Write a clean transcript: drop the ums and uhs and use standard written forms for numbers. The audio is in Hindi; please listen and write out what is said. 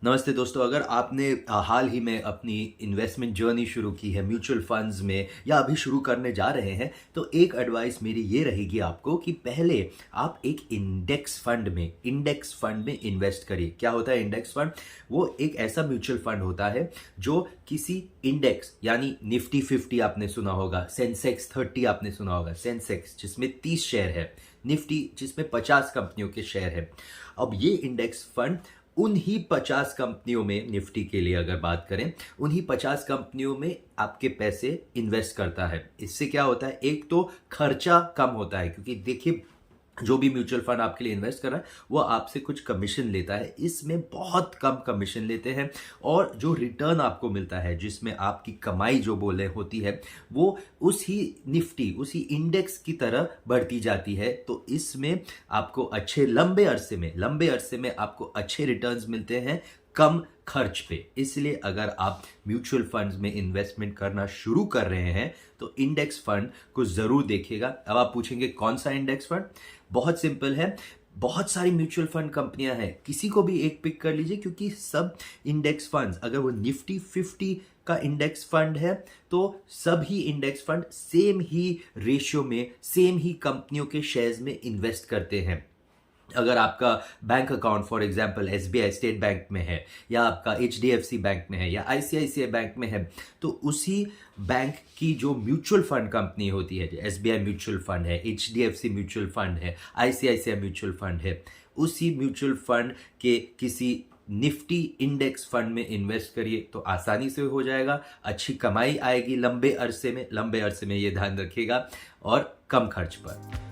नमस्ते दोस्तों, अगर आपने हाल ही में अपनी इन्वेस्टमेंट जर्नी शुरू की है म्यूचुअल फंड्स में या अभी शुरू करने जा रहे हैं, तो एक एडवाइस मेरी ये रहेगी आपको कि पहले आप एक इंडेक्स फंड में इन्वेस्ट करिए। क्या होता है इंडेक्स फंड? वो एक ऐसा म्यूचुअल फंड होता है जो किसी इंडेक्स यानी निफ्टी 50 आपने सुना होगा, सेंसेक्स 30 आपने सुना होगा, सेंसेक्स जिसमें 30 शेयर है, निफ्टी जिसमें 50 कंपनियों के शेयर है। अब ये इंडेक्स फंड उन्हीं 50 कंपनियों में, निफ्टी के लिए अगर बात करें, उन्हीं 50 कंपनियों में आपके पैसे इन्वेस्ट करता है। इससे क्या होता है, एक तो खर्चा कम होता है, क्योंकि देखिए जो भी म्यूचुअल फंड आपके लिए इन्वेस्ट कर रहा है वो आपसे कुछ कमीशन लेता है, इसमें बहुत कम कमीशन लेते हैं। और जो रिटर्न आपको मिलता है, जिसमें आपकी कमाई जो बोले होती है, वो उसी निफ्टी, उसी इंडेक्स की तरह बढ़ती जाती है। तो इसमें आपको अच्छे लंबे अरसे में आपको अच्छे रिटर्न्स मिलते हैं कम खर्च पे। इसलिए अगर आप म्यूचुअल फंड्स में इन्वेस्टमेंट करना शुरू कर रहे हैं तो इंडेक्स फंड को जरूर देखिएगा। अब आप पूछेंगे कौन सा इंडेक्स फंड? बहुत सिंपल है, बहुत सारी म्यूचुअल फंड कंपनियां हैं, किसी को भी एक पिक कर लीजिए, क्योंकि सब इंडेक्स फंड्स, अगर वो निफ्टी 50 का इंडेक्स फंड है तो सभी इंडेक्स फंड सेम ही रेशियो में, सेम ही कंपनियों के शेयर्स में इन्वेस्ट करते हैं। अगर आपका bank account for example SBI state bank में है, या आपका एचडीएफसी बैंक में है, या आईसीआईसीआई बैंक में है, तो उसी बैंक की जो म्यूचुअल फंड कंपनी होती है, एसबीआई म्यूचुअल फंड है, एचडीएफसी म्यूचुअल फंड है, आईसीआईसीआई म्यूचुअल फंड है, उसी म्यूचुअल फंड के किसी निफ्टी इंडेक्स फंड में इन्वेस्ट करिए तो आसानी से हो जाएगा, अच्छी कमाई आएगी लंबे अरसे में ये ध्यान रखिएगा, और कम खर्च पर।